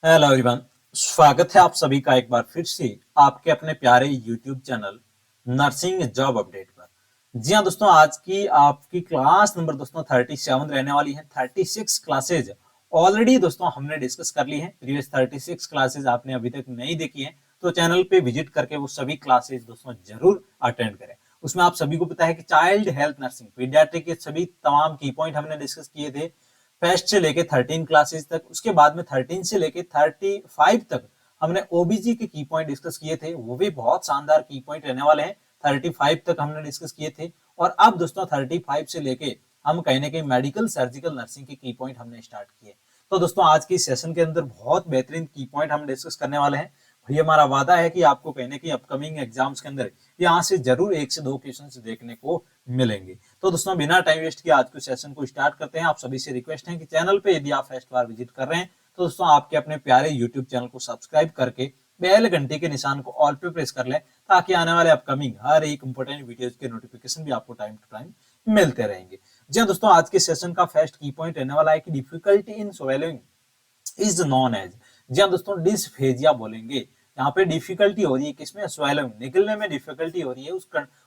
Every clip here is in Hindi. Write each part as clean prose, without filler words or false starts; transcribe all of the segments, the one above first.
हेलो एवरीवन, स्वागत है आप सभी का एक बार फिर से आपके अपने प्यारे YouTube channel nursing job update पर। जी हाँ दोस्तों, आज की आपकी क्लास नंबर दोस्तों 37 रहने वाली है। 36 क्लासेज ऑलरेडी दोस्तों हमने डिस्कस कर ली है। प्रीवियस 36 क्लासेज आपने अभी तक नहीं देखी है तो चैनल पे विजिट करके वो सभी क्लासेज दोस्तों जरूर अटेंड करें। उसमें आप सभी को पता है कि चाइल्ड हेल्थ नर्सिंग पीडियाट्रिक के सभी तमाम की पॉइंट हमने डिस्कस किए थे फर्स्ट से लेके 13 क्लासेस तक। उसके बाद में 13 से लेके 35 तक हमने ओबीजी के की पॉइंट डिस्कस किए थे, वो भी बहुत शानदार की पॉइंट रहने वाले हैं। 35 तक हमने डिस्कस किए थे और अब दोस्तों 35 से लेके हम कहीं ना कहीं मेडिकल सर्जिकल नर्सिंग के की पॉइंट हमने स्टार्ट किए। तो दोस्तों आज की सेशन के अंदर बहुत बेहतरीन की पॉइंट हम डिस्कस करने वाले हैं। ये हमारा वादा है कि आपको कहीं ना कहीं अपकमिंग एग्जाम्स के अंदर यहाँ से जरूर 1 से 2 क्वेश्चन देखने को मिलेंगे। तो दोस्तों बिना टाइम वेस्ट किए आज के सेशन को स्टार्ट करते हैं। आप सभी से रिक्वेस्ट है कि चैनल पे यदि आप फर्स्ट बार विजिट कर रहे हैं तो दोस्तों आपके अपने प्यारे यूट्यूब चैनल को सब्सक्राइब करके बेल घंटे के निशान को ऑल पे प्रेस कर लें ताकि आने वाले अपकमिंग हर एक इंपोर्टेंट वीडियोस के नोटिफिकेशन भी आपको टाइम टू टाइम मिलते रहेंगे। जी हाँ दोस्तों, आज के सेशन का फर्स्ट की पॉइंट रहने वाला है कि difficulty in swallowing is known as. जी हाँ दोस्तों, डिस्फेजिया बोलेंगे। यहाँ पे डिफिकल्टी हो रही है किसमें, स्वेलिंग निकलने में डिफिकल्टी हो रही है,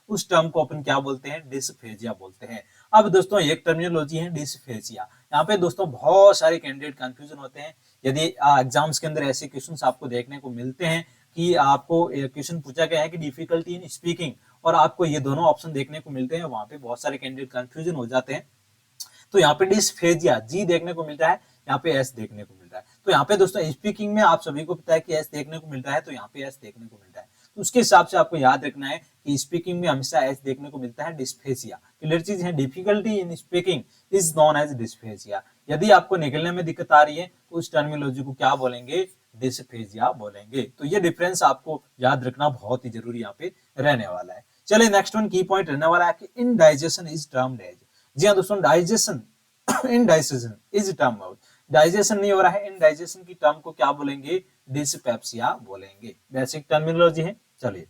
उस टर्म को अपन क्या बोलते हैं, डिस्फेजिया बोलते हैं। अब दोस्तों एक टर्मिनोलॉजी है डिस्फेजिया। यहाँ पे दोस्तों बहुत सारे कैंडिडेट कंफ्यूजन होते हैं। यदि एग्जाम्स के अंदर ऐसे क्वेश्चंस आपको देखने को मिलते हैं कि आपको क्वेश्चन पूछा गया है कि डिफिकल्टी इन स्पीकिंग और आपको ये दोनों ऑप्शन देखने को मिलते हैं, वहां पे बहुत सारे कैंडिडेट कंफ्यूजन हो जाते हैं। तो यहाँ पे डिस्फेजिया जी देखने को मिलता है, यहाँ पे एस देखने को मिल रहा है। तो यहाँ पे दोस्तों स्पीकिंग में आप सभी को पता है कि एस देखने को मिल रहा है, तो यहाँ पे एस देखने को मिल रहा है। तो उसके हिसाब से आपको याद रखना है कि स्पीकिंग में हमेशा एस देखने को मिलता है, डिस्फेजिया। क्लियर चीज है, difficulty in speaking is known as dysphagia. यदि आपको निकलने में दिक्कत आ रही है तो उस टर्मिनोलॉजी को क्या बोलेंगे, डिस्फेजिया बोलेंगे। तो ये डिफरेंस आपको याद रखना बहुत ही जरूरी यहाँ पे रहने वाला है। चलिए नेक्स्ट वन की पॉइंट रहने वाला है कि इनडाइजेशन इज टर्म्ड एज। जी हाँ दोस्तों, digestion indigestion is term out, digestion नहीं हो रहा है, इनडाइजेशन की टर्म को क्या बोलेंगे, डिस्पेप्सिया बोलेंगे। बेसिक टर्मिनोलॉजी है। चलिए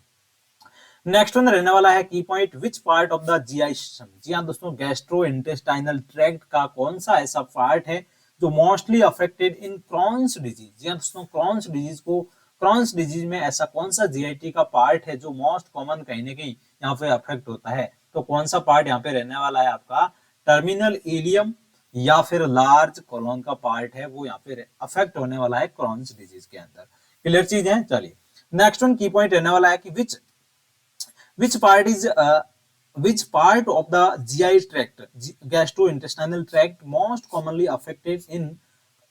नेक्स्ट वन रहने वाला है की point, which part of the GI system. जी हाँ दोस्तों, गैस्ट्रो इंटेस्टाइनल ट्रैक्ट का कौन सा ऐसा पार्ट है जो mostly affected in Crohn's disease. जी हाँ दोस्तों, क्रॉन्स डिजीज में ऐसा कौन सा जीआईटी का पार्ट है जो मोस्ट कॉमन कहीं ना कहीं यहाँ पे अफेक्ट होता है। तो कौन सा पार्ट यहाँ पे रहने वाला है आपका, टर्मिनल इलियम या फिर लार्ज कोलोन का पार्ट है, वो यहाँ पे अफेक्ट होने वाला है क्रॉन्स डिजीज के अंदर। क्लियर चीज है। चलिए नेक्स्ट वन की पॉइंट रहने वाला है कि which part is which part of the GI tract, gastrointestinal tract, most commonly affected in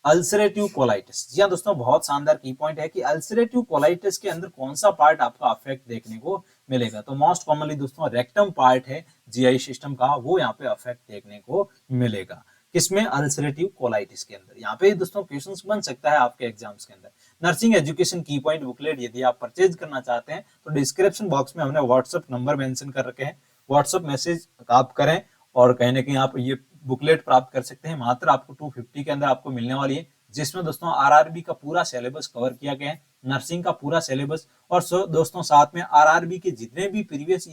ulcerative colitis. जी हाँ दोस्तों, बहुत शानदार की पॉइंट है कि अल्सरेटिव कोलाइटिस के अंदर कौन सा पार्ट आपका अफेक्ट देखने को मिलेगा। तो मोस्ट कॉमनली दोस्तों रेक्टम पार्ट है जीआई सिस्टम का, वो यहाँ पे अफेक्ट देखने को मिलेगा। किसमें, अल्सरेटिव कोलाइटिस के अंदर। यहाँ पे दोस्तों क्वेश्चंस बन सकता है आपके एग्जाम्स के अंदर। नर्सिंग एजुकेशन की पॉइंट बुकलेट यदि आप परचेज करना चाहते हैं तो डिस्क्रिप्शन बॉक्स में हमने व्हाट्सएप नंबर मेंशन कर रखे हैं, व्हाट्सएप मैसेज आप करें और कहीं ना कहीं आप ये बुकलेट प्राप्त कर सकते हैं। मात्र आपको 250 के अंदर आपको मिलने वाली है, जिसमें दोस्तों आरआरबी का पूरा सिलेबस कवर किया गया है, नर्सिंग का पूरा सिलेबस। और दोस्तों साथ में आरआरबी के जितने भी प्रीवियस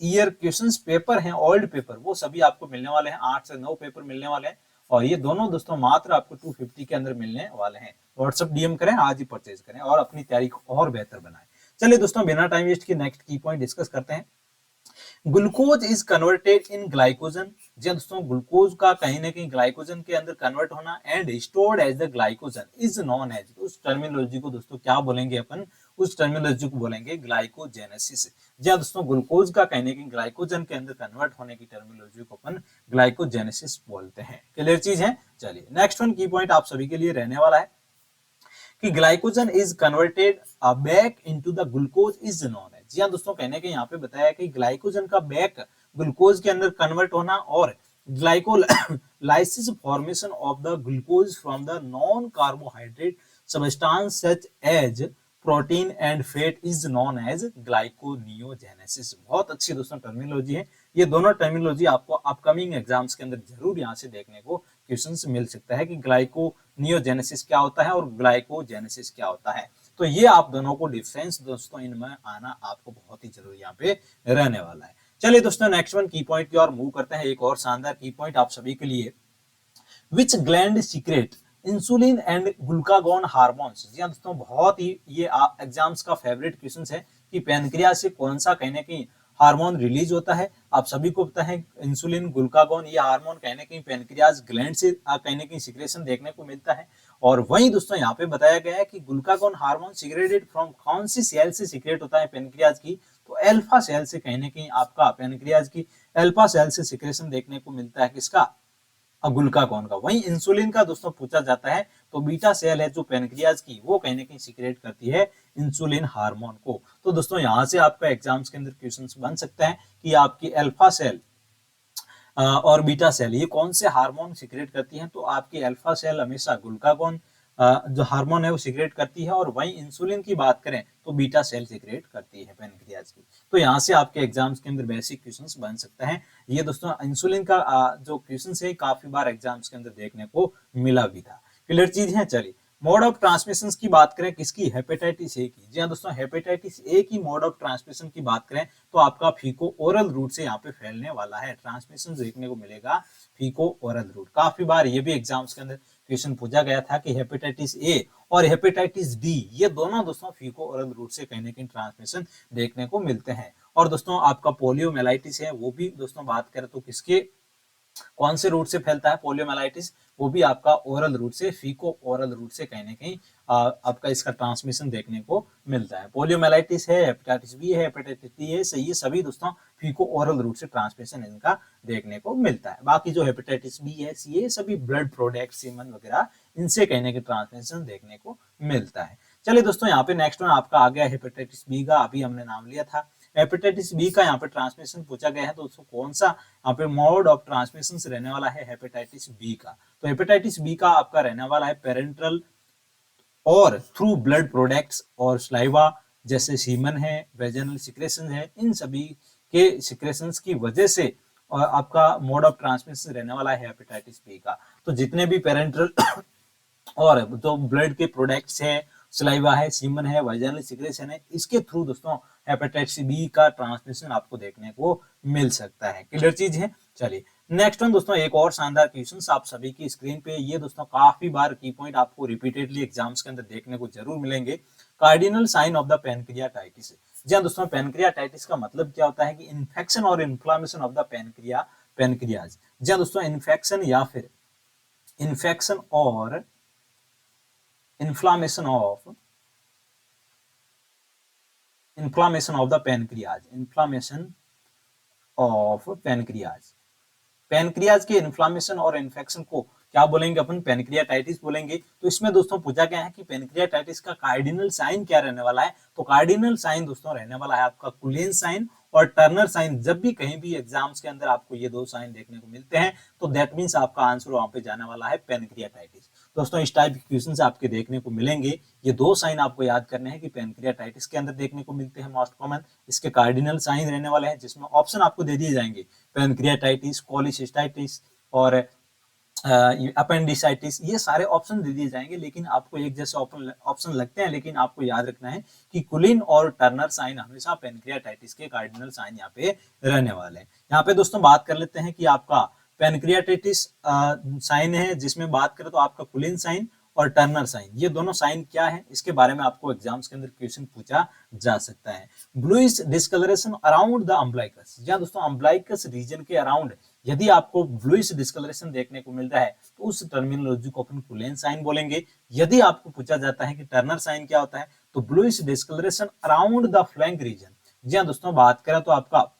ईयर क्वेश्चंस पेपर हैं, ओल्ड पेपर, वो सभी आपको मिलने वाले हैं। 8 से 9 पेपर मिलने वाले हैं और ये दोनों दोस्तों मात्र आपको 250 के अंदर मिलने वाले हैं। व्हाट्सएप डीएम करें, आज ही परचेज करें और अपनी तैयारी को और बेहतर बनाएं। चलिए दोस्तों बिना टाइम वेस्ट के नेक्स्ट की पॉइंट डिस्कस करते हैं। Glucose is converted in glycogen. जी दोस्तों, ग्लूकोज का कहीं ना कहीं ग्लाइकोजन के अंदर कन्वर्ट होना and stored as the glycogen is known as, उस टर्मिनोलॉजी को दोस्तों क्या बोलेंगे अपन, उस टर्मिनोलॉजी को बोलेंगे ग्लाइकोजेनेसिस। जी दोस्तों, ग्लूकोज का कहीं ना कहीं ग्लाइकोजन के अंदर कन्वर्ट होने की टर्मिनोलॉजी को अपन ग्लाइकोजेनेसिस बोलते हैं। क्लियर चीज है। चलिए नेक्स्ट वन की पॉइंट आप सभी के लिए रहने वाला है कि glycogen is converted back into the glucose is known है। जी हाँ दोस्तों, कहने के यहाँ पे बताया कि ग्लाइकोजन का बैक ग्लूकोज के अंदर कन्वर्ट होना और glycolysis formation of the glucose from the non carbohydrate substance such as protein and fat is known as glyconeogenesis. बहुत अच्छी दोस्तों टर्मिनोलॉजी है। ये दोनों टर्मिनोलॉजी आपको अपकमिंग एग्जाम्स के अंदर जरूर यहाँ से देखने को क्वेश्चंस मिल सकता है कि ग्लाइकोनियोजेनेसिस क्या होता है और ग्लाइकोजेनेसिस क्या होता है। तो ये आप दोनों को डिफरेंस दोस्तों इनमें आना आपको बहुत ही जरूरी यहाँ पे रहने वाला है। चलिए दोस्तों नेक्स्ट वन की पॉइंट की ओर मूव करते हैं। एक और शानदार की पॉइंट आप सभी के लिए, which gland secrete insulin and glucagon hormones. जी हाँ दोस्तों, बहुत ही ये एग्जाम्स का फेवरेट क्वेश्चन है कि पेनक्रियाज से कौन सा कहीं ना कहीं हार्मोन रिलीज होता है। आप सभी को पता है इंसुलिन ग्लूकागोन ये हार्मोन कहीं ना कहीं पेनक्रियाज ग्लैंड से कहीं ना कहीं सिक्रेशन देखने को मिलता है। और वहीं दोस्तों यहाँ पे बताया गया है कि ग्लूकागोन हार्मोन सिक्रेटेड फ्रॉम कौन सी सेल से सिक्रेट होता है पेनक्रियाज की, तो अल्फा सेल से कहीं ना कहीं आपका पेनक्रियाज की अल्फा सेल से सिक्रेशन देखने को मिलता है। किसका? ग्लूकागोन का। वहीं इंसुलिन का दोस्तों पूछा जाता है तो बीटा सेल है जो पेनक्रियाज की, वो कहीं ना कहीं सिक्रेट करती है इंसुलिन हार्मोन को। तो दोस्तों यहाँ से आपका एग्जाम्स के अंदर क्वेश्चंस बन सकता है कि आपकी अल्फा सेल और बीटा सेल ये कौन से हार्मोन सिक्रेट करती हैं, तो आपकी अल्फा सेल हमेशा ग्लूकागोन जो हार्मोन है वो सिक्रेट करती है, और वहीं इंसुलिन की बात करें तो बीटा सेल सिक्रेट करती है पेनक्रियाज की। तो यहाँ से आपके एग्जाम्स के अंदर बेसिक क्वेश्चंस बन सकते हैं। ये दोस्तों इंसुलिन का जो क्वेश्चन है काफी बार एग्जाम्स के अंदर देखने को मिला भी था। क्लियर चीज है। चलिए, मोड ऑफ ट्रांसमिशन की बात करें किसकी? हेपेटाइटिस ए की। जी हाँ दोस्तों, हेपेटाइटिस ए की मोड ऑफ ट्रांसमिशन की बात करें तो आपका फीको ओरल रूट से यहाँ पे फैलने वाला है। ट्रांसमिशन देखने को मिलेगा फीको ओरल रूट। काफी बार ये भी एग्जाम्स के अंदर क्वेश्चन पूछा गया था कि हेपेटाइटिस ए और हेपेटाइटिस बी ये दोनों दोस्तों फीको ओरल रूट से कहीं ना कहीं ट्रांसमिशन देखने को मिलते हैं। और दोस्तों आपका पोलियोमेलाइटिस है वो भी दोस्तों बात करें तो किसके कौन से रूट से फैलता है पोलियोमेलाइटिस? वो भी आपका ओरल रूट से, फीको ओरल रूट से कहीं ना कहीं आपका इसका ट्रांसमिशन देखने को मिलता है। पोलियोमेलाइटिस है, हेपेटाइटिस बी है, हेपेटाइटिस टी है, सही है, सभी दोस्तों फीको ओरल रूट से ट्रांसमिशन इनका देखने को मिलता है। बाकी जो हेपेटाइटिस बी है, सी है, सभी ब्लड प्रोडक्ट, सीमन वगैरह इनसे कहीं ना कहीं ट्रांसमिशन देखने को मिलता है। चलिए दोस्तों, यहाँ पे नेक्स्ट वन आपका आ गया हेपेटाइटिस बी का, अभी हमने नाम लिया था। हेपेटाइटिस बी का यहाँ पे ट्रांसमिशन पूछा गया है तो उसको कौन सा यहाँ पे मोड ऑफ ट्रांसमिशन रहने वाला है हेपेटाइटिस बी का? तो हेपेटाइटिस बी का आपका रहने वाला है पेरेंट्रल और थ्रू ब्लड प्रोडक्ट्स और स्लाइवा, जैसे सीमन है, वेजिनल सिक्रेशन है, इन सभी के सिक्रेशंस की वजह से और आपका मोड ऑफ ट्रांसमिशन रहने वाला है हेपेटाइटिस बी का। तो जितने भी पेरेंट्रल और जो ब्लड के प्रोडक्ट्स है, सलाइवा है, सीमन है, वाइजनल सिक्रेशन है, इसके थ्रू दोस्तों हेपेटाइटिस बी का ट्रांसमिशन आपको देखने को मिल सकता है। क्लियर चीज है। चलिए नेक्स्ट वन दोस्तों, एक और शानदार क्वेश्चन आप सभी की स्क्रीन पे, ये दोस्तों काफी बार की पॉइंट आपको रिपीटेडली एग्जाम्स के अंदर देखने को जरूर मिलेंगे। Cardinal sign of the pancreatitis. जी हाँ दोस्तों, पेनक्रियाटाइटिस का मतलब क्या होता है कि इन्फेक्शन और इन्फ्लामेशन ऑफ द पेनक्रियाज। जी हाँ दोस्तों, इन्फेक्शन या फिर इन्फेक्शन और inflammation of the pancreas, inflammation of pancreas, pancreas के इन्फ्लामेशन और इन्फेक्शन को क्या बोलेंगे अपन? पेनक्रियाटाइटिस बोलेंगे। तो इसमें दोस्तों पूछा गया है कि पेनक्रियाटाइटिस का कार्डिनल साइन क्या रहने वाला है? तो कार्डिनल साइन दोस्तों रहने वाला है आपका कुलेन साइन और टर्नर साइन। जब भी कहीं भी एग्जाम्स के अंदर आपको ये दो साइन देखने को मिलते हैं तो दैट मींस आपका आंसर वहां पे जाने वाला है पेनक्रियाटाइटिस। दोस्तों इस टाइप के क्वेश्चन आपके देखने को मिलेंगे। ये दो साइन आपको याद करने हैं कि पेनक्रियाटाइटिस के अंदर देखने को मिलते हैं मोस्ट कॉमन। इसके कार्डिनल साइन रहने वाले हैं जिसमें ऑप्शन आपको दे दिए जाएंगे, पेनक्रियाटाइटिस, कोलिसिस्टाइटिस और अपेंडिसाइटिस, ये सारे ऑप्शन दे दिए जाएंगे। लेकिन आपको एक जैसे ऑप्शन लगते हैं, लेकिन आपको याद रखना है कि कुलिन और टर्नर साइन हमेशा पेनक्रियाटाइटिस के कार्डिनल साइन यहाँ पे रहने वाले हैं। यहाँ पे दोस्तों बात कर लेते हैं कि आपका पेनक्रियाटाइटिस साइन है जिसमें बात करें तो आपका कुलिन साइन और टर्नर साइन, ये दोनों साइन क्या है इसके बारे में आपको एग्जाम्स के अंदर क्वेश्चन पूछा जा सकता है। Bluish discoloration around the umbilicus. जी दोस्तों, अम्ब्लाइकस रीजन के अराउंड यदि आपको ब्लूइश डिस्कलरेशन देखने को मिल रहा है तो उस टर्मिनोलॉजी को अपन कुलेन साइन बोलेंगे। यदि आपको पूछा जाता है कि टर्नर साइन क्या होता है तो bluish discoloration around the flank region. जी दोस्तों, बात करें तो आपका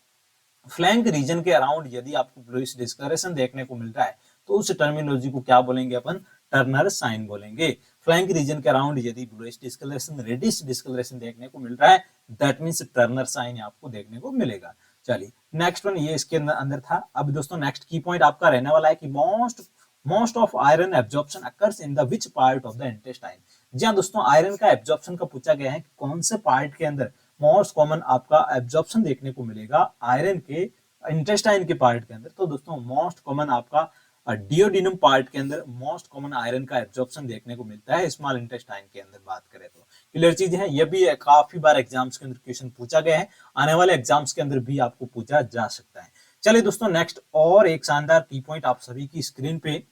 फ्लैंक रीजन के अराउंड यदि आपको ब्लूइश डिस्कलरेशन देखने को मिल रहा है तो उस टर्मिनोलॉजी को क्या बोलेंगे अपन? टर्नर साइन बोलेंगे। फ्लैंक रीजन के अराउंड यदि ब्लूइश डिस्कलरेशन, रेडिश डिस्कलरेशन देखने को मिल रहा है दैट मींस टर्नर साइन आपको देखने को मिलेगा। चलिए नेक्स्ट वन, ये इसके अंदर था। अब दोस्तों नेक्स्ट की पॉइंट आपका रहने वाला है कि most of iron absorption occurs in the which part of the intestine. जी हाँ दोस्तों, आयरन का एब्जॉर्प्शन का पूछा गया है कि कौन से पार्ट के अंदर मोस्ट कॉमन आपका एब्जॉर्प्शन देखने को मिलेगा आयरन के इंटेस्टाइन के पार्ट के अंदर। तो दोस्तों मोस्ट कॉमन आपका डियोडिनम पार्ट के अंदर मोस्ट कॉमन आयरन का एब्जॉर्प्शन देखने को मिलता है स्मॉल इंटेस्टाइन के अंदर बात करें तो। क्लियर चीज है। ये भी काफी बार एग्जाम्स के अंदर क्वेश्चन पूछा गया है, आने वाले एग्जाम्स के अंदर भी आपको पूछा जा सकता है। चलिए दोस्तों नेक्स्ट और एक शानदार की पॉइंट आप सभी की स्क्रीन पे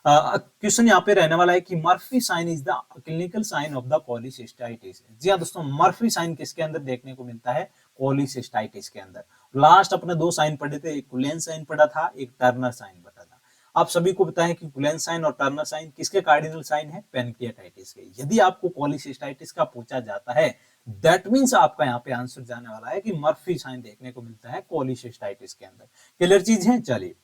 क्वेश्चन यहाँ पे रहने वाला है कि Murphy sign is the clinical sign of the cholecystitis. जी हाँ दोस्तों, मर्फी साइन किसके अंदर देखने को मिलता है? कोलिसिस्टाइटिस के अंदर। लास्ट अपने दो साइन पढ़े थे, एक कुलेन साइन पढ़ा था, एक टर्नर साइन पढ़ा था। आप सभी को पता है कि कुलेन साइन और टर्नर साइन किसके कार्डिनल साइन है? पैनक्रियाटाइटिस के। यदि आपको कोलिसिस्टाइटिस का पूछा जाता है, दैट मीन्स आपका यहाँ पे आंसर जाने वाला है कि मर्फी साइन देखने को मिलता है कोलिसिस्टाइटिस के अंदर। क्लियर चीज है? चलिए,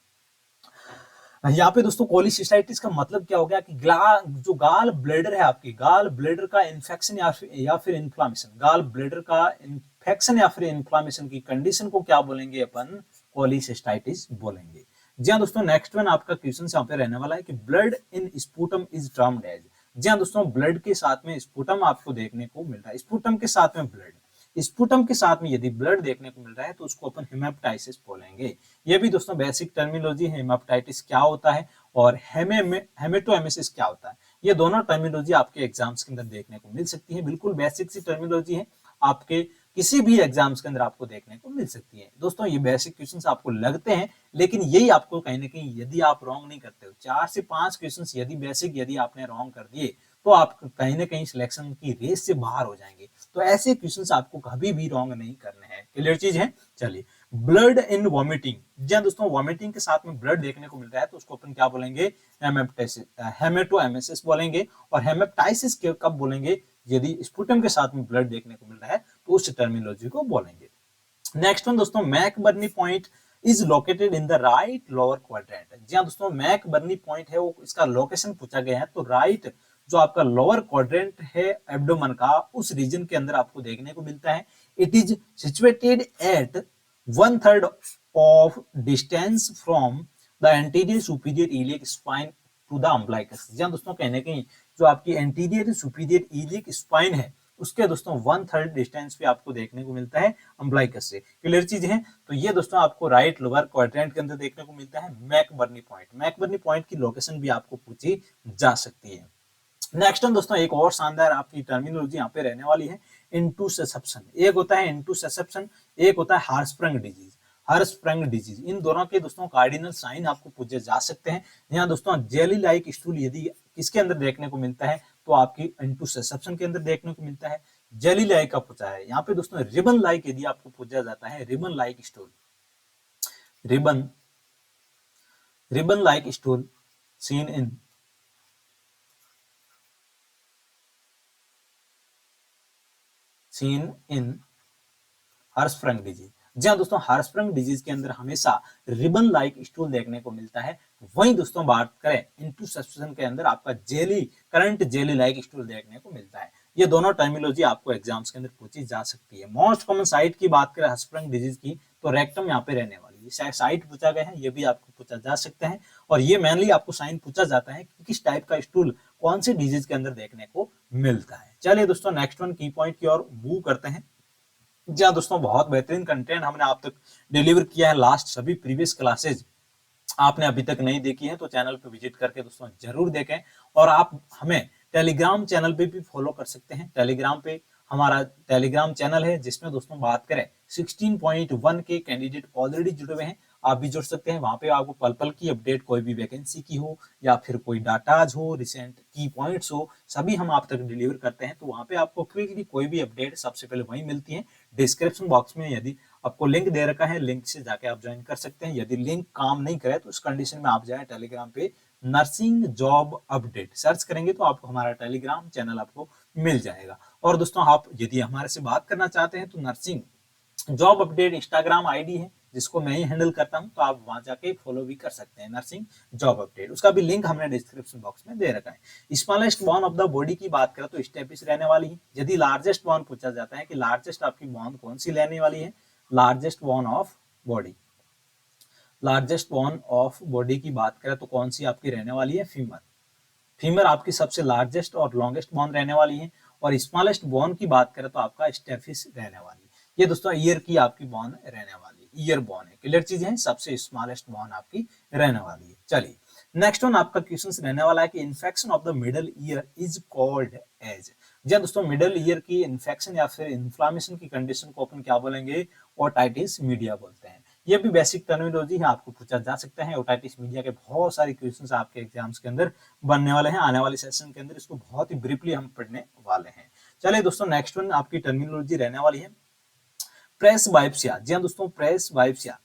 यहाँ पे दोस्तों कोलिसिस्टाइटिस का मतलब क्या हो गया कि जो गाल ब्लेडर है आपकी, गाल ब्लेडर का इन्फेक्शन या फिर इन्फ्लामेशन, गाल ब्लेडर का इन्फेक्शन या फिर इन्फ्लामेशन की कंडीशन को क्या बोलेंगे? अपन कोलिसिस्टाइटिस बोलेंगे। जी हाँ दोस्तों, नेक्स्ट वन आपका क्वेश्चन यहाँ पे रहने वाला है कि blood in sputum is termed as. जी हाँ दोस्तों, ब्लड के साथ में स्पूटम आपको देखने को मिल रहा है, स्पूटम के साथ में ब्लड, स्पूटम के साथ में यदि ब्लड देखने को मिल रहा है तो उसको अपन हेमेप्टाइसिस बोलेंगे। ये भी दोस्तों बेसिक टर्मिनोलॉजी है, हेमेप्टाइटिस क्या होता है और हेमेटोएमेसिस क्या होता है। ये दोनों टर्मिनोलॉजी आपके एग्जाम्स के अंदर देखने को मिल सकती है, बिल्कुल बेसिक सी टर्मिनोलॉजी है, आपके किसी भी एग्जाम्स के अंदर आपको देखने को मिल सकती है। दोस्तों ये बेसिक क्वेश्चंस आपको लगते हैं, लेकिन यही आपको कहीं ना कहीं यदि आप रॉन्ग नहीं करते हो, 4 से 5 क्वेश्चंस यदि बेसिक यदि आपने रॉन्ग कर दिए तो आप कहीं ना कहीं सिलेक्शन की रेस से बाहर हो जाएंगे। तो ऐसे क्वेश्चंस आपको कभी भी रॉन्ग नहीं करने हैं। क्लियर चीज है? चलिए, ब्लड इन वॉमिटिंग। जी हाँ दोस्तों, वॉमिटिंग के साथ में ब्लड देखने को मिल रहा है तो उसको अपन क्या बोलेंगे? हेमेटोएमेसिस बोलेंगे। और हेमेप्टाइसिस कब बोलेंगे? यदि स्पुटम के साथ में ब्लड देखने को मिल रहा है तो उस टर्मिनोलॉजी को बोलेंगे। नेक्स्ट वन दोस्तों, McBurney point is located in the right lower quadrant. जी हाँ दोस्तों, मैकबर्नी पॉइंट है वो, इसका लोकेशन पूछा गया है तो राइट जो आपका लोअर क्वाड्रेंट है एब्डोमेन का, उस रीजन के अंदर आपको देखने को मिलता है। It is situated at 1/3 of distance from the anterior superior iliac spine to the umbilicus. जी हाँ दोस्तों, कहने कहीं जो आपकी एंटीरियर सुपीरियर इलियक स्पाइन है उसके दोस्तों 1/3 डिस्टेंस पे आपको देखने को मिलता है अम्ब्लाइकस से। क्लियर चीज है? तो ये दोस्तों आपको राइट लोअर क्वाड्रेंट के अंदर देखने को मिलता है मैकबर्नी पॉइंट। मैकबर्नी पॉइंट की लोकेशन भी आपको पूछी जा सकती है। नेक्स्ट हम दोस्तों एक और शानदार आपकी टर्मिनोलॉजी यहाँ पे रहने वाली है, इंटूसेप्शन। एक होता है इंटूसेप्शन, एक होता है हार्सप्रंग डिजीज। हार्सप्रंग डिजीज, इन दोनों के दोस्तों कार्डिनल साइन आपको पूछे जा सकते हैं। यहाँ दोस्तों जेली लाइक स्टूल यदि किसके अंदर देखने को मिलता है तो आपकी इंटूसेप्शन के अंदर देखने को मिलता है। जेली लाइक का पूछा है यहाँ पे दोस्तों, रिबन लाइक यदि आपको पूछा जाता है, ribbon like stool, ribbon ribbon like stool seen in Hirschsprung disease. जी हाँ दोस्तों, हार्सप्रंग डिजीज के अंदर हमेशा रिबन लाइक स्टूल देखने को मिलता है। वहीं दोस्तों बात करें इंटूसेप्शन के अंदर आपका करंट जेली लाइक स्टूल देखने को मिलता है। ये दोनों टर्मिनोलॉजी आपको एग्जाम्स के अंदर पूछी जा सकती है। मोस्ट कॉमन साइट की बात करें हार्सप्रंग डिजीज की तो रेक्टम यहाँ पे रहने वाली है। साइट पूछा गया है, ये भी आपको पूछा जा सकता है। और ये मेनली आपको साइन पूछा जाता है कि किस टाइप का स्टूल कौन सी डिजीज के अंदर देखने को मिलता है। चलिए दोस्तों नेक्स्ट वन की पॉइंट की ओर मूव करते हैं। जी हाँ दोस्तों, बहुत बेहतरीन कंटेंट हमने आप तक डिलीवर किया है। लास्ट सभी प्रीवियस क्लासेज आपने अभी तक नहीं देखी है तो चैनल पे विजिट करके दोस्तों जरूर देखें। और आप हमें टेलीग्राम चैनल पे भी फॉलो कर सकते हैं। टेलीग्राम पे हमारा टेलीग्राम चैनल है जिसमें दोस्तों बात करें 16.1 के कैंडिडेट ऑलरेडी जुड़े हुए हैं, आप भी जुड़ सकते हैं। वहां पे आपको पल पल की अपडेट, कोई भी वैकेंसी की हो या फिर कोई डाटाज हो, रिसेंट की पॉइंट्स हो, सभी हम आप तक डिलीवर करते हैं। तो वहां पे आपको क्विकली कोई भी अपडेट सबसे पहले वहीं मिलती है। डिस्क्रिप्शन बॉक्स में यदि आपको लिंक दे रखा है, लिंक से जाके आप ज्वाइन कर सकते हैं। यदि लिंक काम नहीं करे तो उस कंडीशन में आप जाए टेलीग्राम पे, नर्सिंग जॉब अपडेट सर्च करेंगे तो आपको हमारा टेलीग्राम चैनल आपको मिल जाएगा। और दोस्तों आप यदि हमारे से बात करना चाहते हैं तो nursing job update Instagram ID है जिसको मैं ही हैंडल करता हूं, तो आप वहां जाके फॉलो भी कर सकते हैं नर्सिंग जॉब अपडेट। उसका भी लिंक हमने डिस्क्रिप्शन बॉक्स में दे रखा है। Smallest bone of the body की बात करें तो स्टेपिस रहने वाली है। यदि लार्जेस्ट बोन पूछा जाता है कि लार्जेस्ट आपकी बोन कौन सी रहने वाली है, largest bone of body, largest bone of body की बात करें तो कौन सी आपकी रहने वाली है? फीमर। फीमर आपकी सबसे लार्जेस्ट और लॉन्गेस्ट बोन रहने वाली है। और स्मॉलेस्ट बोन की बात करें तो आपका स्टेफिस रहने वाली है। ये दोस्तों ईयर की आपकी बोन रहने वाली है, ईयर बोन है। क्लियर चीज है? सबसे स्मॉलेस्ट बोन आपकी रहने वाली है। चलिए नेक्स्ट वन आपका क्वेश्चन रहने वाला है कि infection of the middle ear is called as. जी दोस्तों, मिडल ईयर की इन्फेक्शन या फिर इन्फ्लामेशन की कंडीशन को अपन क्या बोलेंगे? ओटाइटिस मीडिया बोलते हैं। ये भी बेसिक टर्मिनोलॉजी है, आपको पूछा जा सकता है। ओटाइटिस मीडिया के बहुत सारे क्वेश्चंस आपके एग्जाम्स के अंदर बनने वाले हैं, आने वाले सेशन के अंदर इसको बहुत ही ब्रीफली हम पढ़ने वाले हैं। चलिए दोस्तों, नेक्स्ट वन आपकी टर्मिनोलॉजी रहने वाली है प्रेस बायोप्सिया। जी हाँ दोस्तों, प्रेस बायोप्सिया।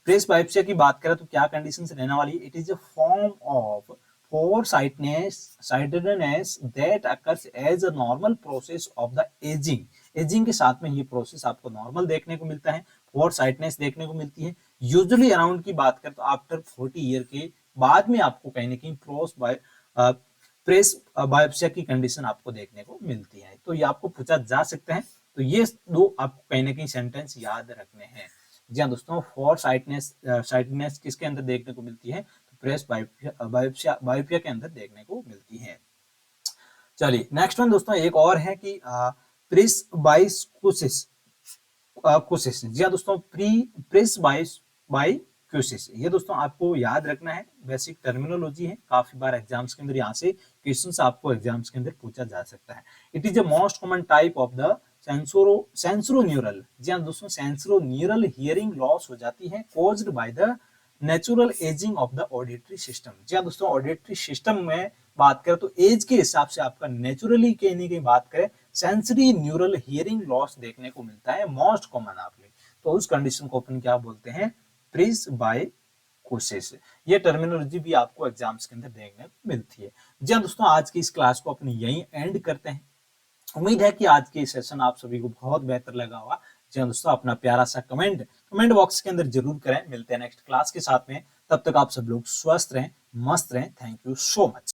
प्रेस बायोप्सिया की बात करें तो क्या कंडीशन रहने वाली है? It is a form of sightedness that occurs as a normal process of the aging। Ageing के साथ में ये प्रोसेस आपको नॉर्मल देखने को मिलता है, फोर साइटनेस देखने को मिलती है। यूजुअली अराउंड की बात करें तो आफ्टर 40 ईयर के बाद में आपको कहीं ना कहीं प्रेस बायोप्सिया की कंडीशन आपको देखने को मिलती है। तो ये आपको पूछा जा सकता है, तो ये दो आपको कहीं ना कहीं सेंटेंस याद रखने हैं। जी हाँ दोस्तों, फोर साइटनेस किसके अंदर देखने को मिलती है? तो प्रेस बायोप्सिया के अंदर देखने को मिलती है। चलिए नेक्स्ट वन दोस्तों एक और है कि प्रेस बाइकोसिस कोसिस। जी हाँ दोस्तों, प्रेस बाइकोसिस, ये दोस्तों आपको याद रखना है, बेसिक टर्मिनोलॉजी है, काफी बार एग्जाम्स के अंदर यहाँ से क्वेश्चंस आपको एग्जाम्स के अंदर पूछा जा सकता है। It is the most common type of the sensorineural. जी हाँ दोस्तों, सेंसोन्यूरल हियरिंग लॉस हो जाती है caused by the natural ageing of the auditory system. जी हाँ दोस्तों, ऑडिटरी सिस्टम में बात करें तो एज के हिसाब से आपका नेचुरली कहीं ना कहीं बात करें सेंसरी न्यूरल हियरिंग लॉस देखने को मिलता है, मोस्ट कॉमन आपने। तो उस कंडीशन को अपन क्या बोलते हैं? प्रेस बाइकोसिस। ये टर्मिनोलॉजी भी आपको एग्जाम्स के अंदर देखने को मिलती है। जी हाँ दोस्तों, आज की इस क्लास को अपन यहीं एंड करते हैं। उम्मीद है कि आज के सेशन आप सभी को बहुत बेहतर लगा होगा। जी हाँ दोस्तों, अपना प्यारा सा कमेंट बॉक्स के अंदर जरूर करें। मिलते हैं नेक्स्ट क्लास के साथ में, तब तक आप सब लोग स्वस्थ रहें, मस्त रहें। Thank you so much.